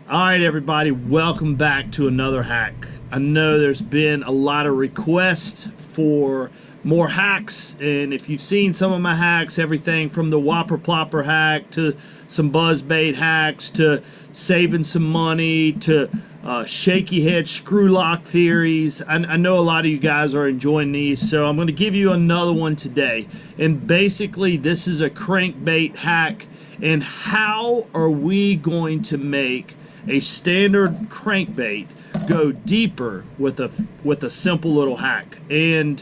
Alright everybody, welcome back to another hack. I know there's been a lot of requests for more hacks, and if you've seen some of my hacks, everything from the Whopper Plopper hack to some buzzbait hacks to saving some money to shaky head screw lock theories, I know a lot of you guys are enjoying these, so I'm going to give you another one today. And basically this is a crankbait hack, and how are we going to make a standard crankbait go deeper with a simple little hack. And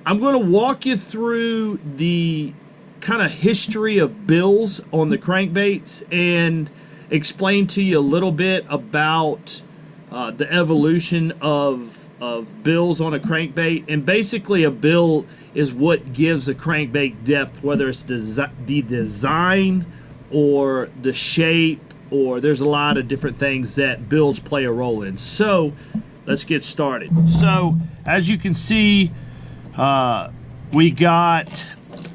I'm going to walk you through the kind of history of bills on the crankbaits and explain to you a little bit about the evolution of bills on a crankbait. And basically a bill is what gives a crankbait depth, whether it's the design or the shape, or there's a lot of different things that bills play a role in. So let's get started. So as you can see, we got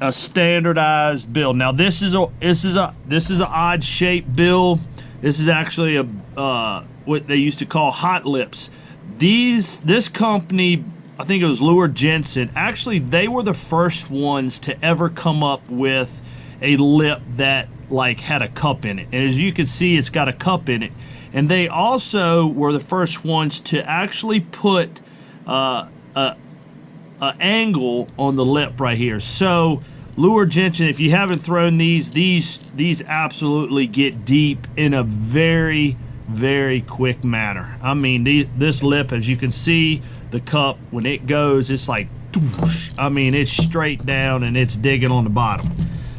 a standardized bill. Now this is an odd shaped bill. This is actually a what they used to call hot lips. This company, I think it was Lure Jensen, actually they were the first ones to ever come up with a lip that like had a cup in it, and as you can see it's got a cup in it. And they also were the first ones to actually put an angle on the lip right here. So Lure Jensen, if you haven't thrown these absolutely get deep in a very quick manner. I mean, this lip, as you can see, the cup, when it goes, it's like doosh. I mean, it's straight down and it's digging on the bottom.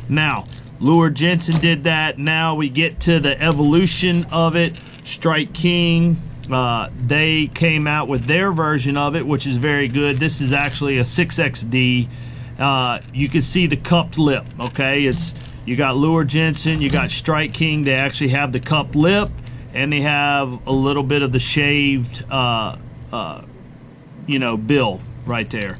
Now Lure Jensen did that. Now we get to the evolution of it. Strike King, they came out with their version of it, which is very good. This is actually a 6XD. You can see the cupped lip, okay? You got Lure Jensen, you got Strike King. They actually have the cupped lip, and they have a little bit of the shaved, bill right there.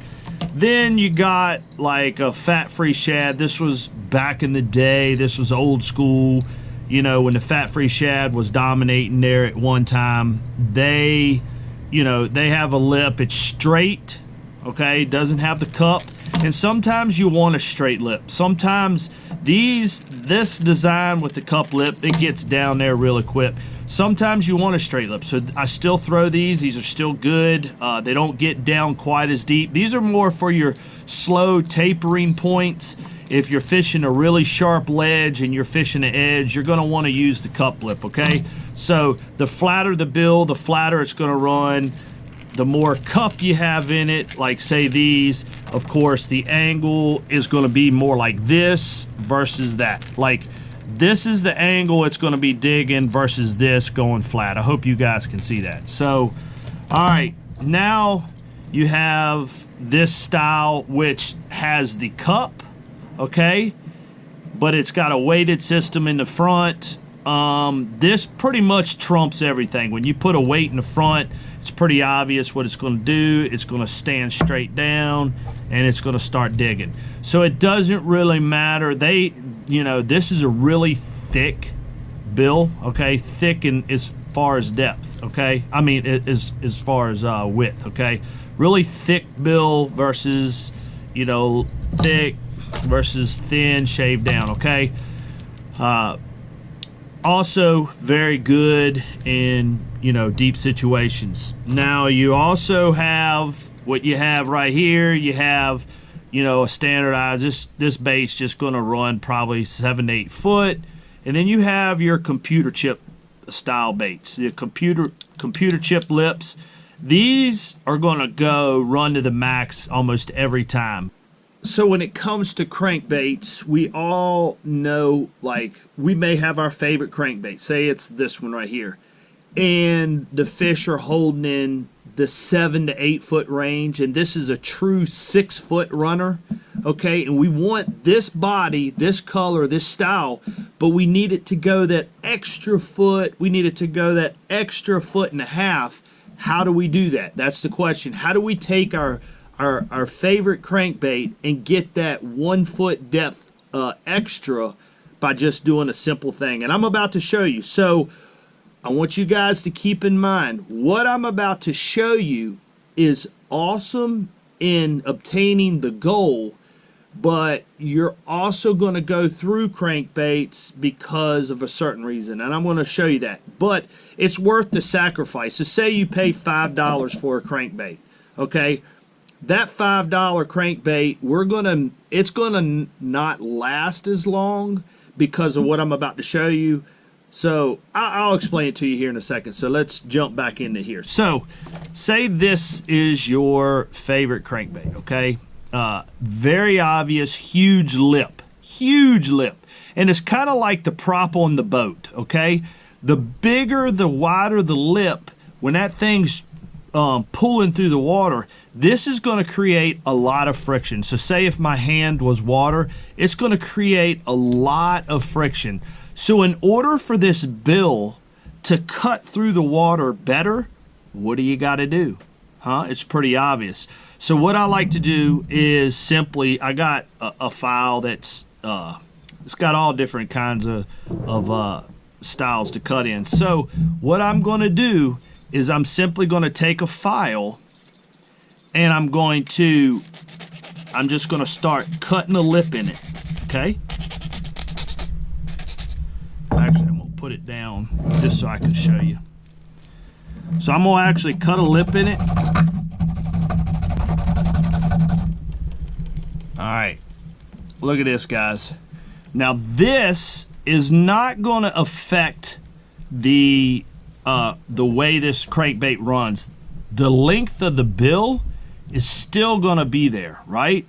Then you got like a fat-free shad. This was back in the day. This was old school. You know, when the fat-free shad was dominating there at one time. They have a lip. It's straight, okay? Doesn't have the cup. And sometimes you want a straight lip. Sometimes this design with the cup lip, it gets down there really quick. Sometimes you want a straight lip. So I still throw these. These are still good. They don't get down quite as deep. These are more for your slow tapering points. If you're fishing a really sharp ledge and you're fishing an edge, you're going to want to use the cup lip, okay? So the flatter the bill, the flatter it's going to run. The more cup you have in it, like say these, of course, the angle is going to be more like this versus that. Like this is the angle it's going to be digging versus this going flat. I hope you guys can see that. So, all right, now you have this style which has the cup, okay, but it's got a weighted system in the front. This pretty much trumps everything. When you put a weight in the front, it's pretty obvious what it's going to do. It's going to stand straight down and it's going to start digging. So it doesn't really matter. This is a really thick bill, okay? Thick as far as depth, okay? I mean, as far as width, okay? Really thick bill versus, thick versus thin, shaved down, okay? Also very good in deep situations. Now you also have what you have right here. You have a standardized, this bait's just going to run probably 7 to 8 foot, and then you have your computer chip style baits, the computer chip lips. These are going to run to the max almost every time. So when it comes to crankbaits, we all know, like, we may have our favorite crankbait. Say it's this one right here. And the fish are holding in the 7 to 8 foot range. And this is a true 6 foot runner. Okay, and we want this body, this color, this style, but we need it to go that extra foot. We need it to go that extra 1.5 feet. How do we do that? That's the question. How do we take our favorite crankbait and get that 1 foot depth extra by just doing a simple thing? And I'm about to show you. So I want you guys to keep in mind what I'm about to show you is awesome in obtaining the goal, but you're also going to go through crankbaits because of a certain reason, and I'm going to show you that. But it's worth the sacrifice. So say you pay $5 for a crankbait, okay? That $5 crankbait, it's gonna not last as long because of what I'm about to show you. So I'll explain it to you here in a second. So let's jump back into here. So say this is your favorite crankbait, okay? Very obvious, huge lip, and it's kind of like the prop on the boat, okay? The bigger, the wider the lip, when that thing's pulling through the water, this is going to create a lot of friction. So say if my hand was water, it's going to create a lot of friction. So in order for this bill to cut through the water better, what do you got to do? It's pretty obvious. So what I like to do is simply, I got a file that's it's got all different kinds of styles to cut in. So what I'm going to do is I'm simply going to take a file and I'm just going to start cutting a lip in it, okay? Actually, I'm going to put it down just so I can show you. So I'm going to actually cut a lip in it. All right, look at this, guys. Now this is not going to affect the way this crankbait runs. The length of the bill is still going to be there, right?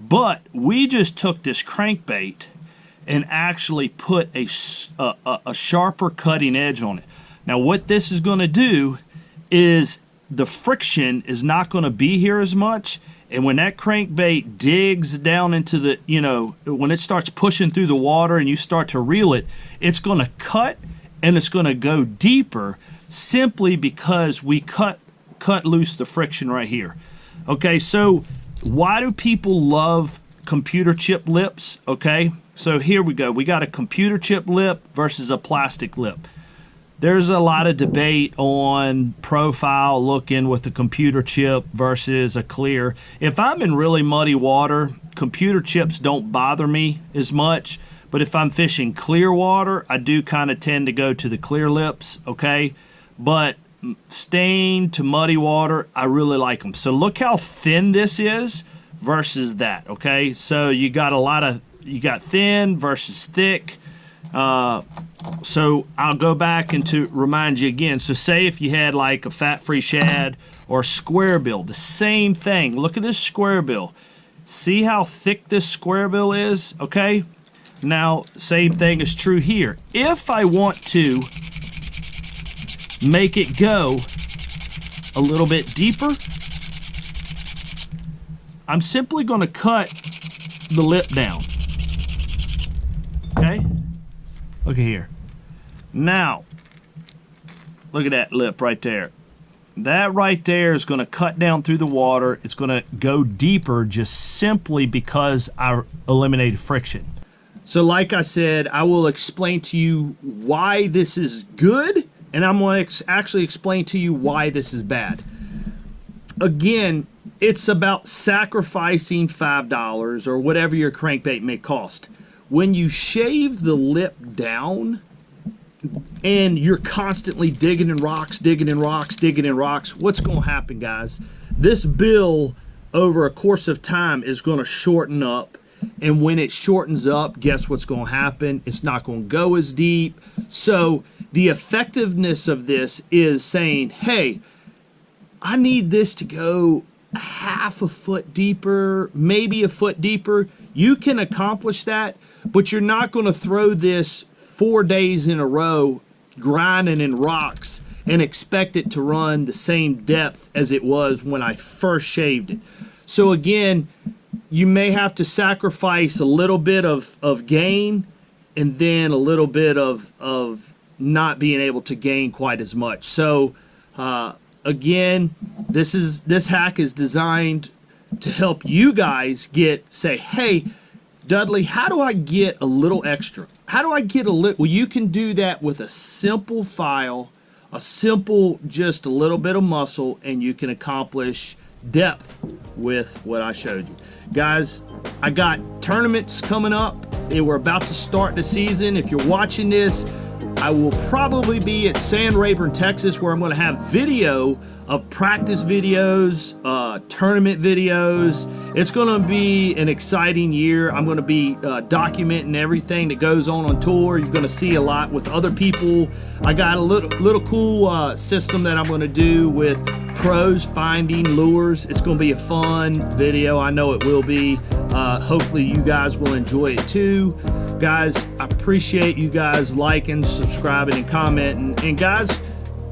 But we just took this crankbait and actually put a sharper cutting edge on it. Now what this is going to do is the friction is not going to be here as much, and when that crankbait digs down into the, when it starts pushing through the water and you start to reel it, it's going to cut and it's going to go deeper simply because we cut loose the friction right here. Okay, so why do people love computer chip lips? Okay, so here we go. We got a computer chip lip versus a plastic lip. There's a lot of debate on profile looking with a computer chip versus a clear. If I'm in really muddy water, computer chips don't bother me as much. But if I'm fishing clear water, I do kind of tend to go to the clear lips, okay? But stained to muddy water, I really like them. So look how thin this is versus that, okay? So you got thin versus thick. So I'll go back and to remind you again. So say if you had like a fat-free shad or square bill, the same thing. Look at this square bill. See how thick this square bill is, okay? Now, same thing is true here. If I want to make it go a little bit deeper, I'm simply going to cut the lip down. Okay? Look at here. Now, look at that lip right there. That right there is going to cut down through the water. It's going to go deeper just simply because I eliminated friction. So like I said, I will explain to you why this is good, and I'm going to actually explain to you why this is bad. Again, it's about sacrificing $5 or whatever your crankbait may cost. When you shave the lip down and you're constantly digging in rocks, what's going to happen, guys? This bill over a course of time is going to shorten up. And when it shortens up, guess what's going to happen? It's not going to go as deep. So the effectiveness of this is saying, hey, I need this to go half a foot deeper, maybe a foot deeper. You can accomplish that, but you're not going to throw this 4 days in a row grinding in rocks and expect it to run the same depth as it was when I first shaved it. So again, you may have to sacrifice a little bit of gain and then a little bit of not being able to gain quite as much. So again, this hack is designed to help you guys say, hey, Dudley, how do I get a little extra? How do I get a little? Well, you can do that with a simple file, a simple, just a little bit of muscle, and you can accomplish depth with what I showed you. Guys, I got tournaments coming up. We're about to start the season. If you're watching this, I will probably be at Sand Rayburn, Texas, where I'm going to have video of practice videos, tournament videos. It's going to be an exciting year. I'm going to be documenting everything that goes on tour. You're going to see a lot with other people. I got a little cool system that I'm going to do with pros finding lures. It's going to be a fun video. I know it will be. Hopefully you guys will enjoy it too. Guys, I appreciate you guys liking, subscribing, and commenting. And guys,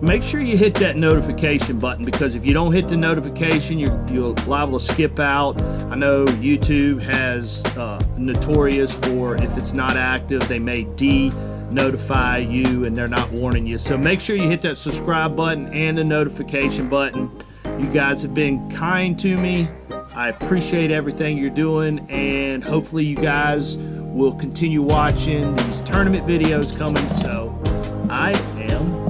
make sure you hit that notification button, because if you don't hit the notification, you're liable to skip out. I know YouTube has notorious for, if it's not active, they may de-notify you and they're not warning you. So make sure you hit that subscribe button and the notification button. You guys have been kind to me. I appreciate everything you're doing, and hopefully you guys will continue watching these tournament videos coming. So I am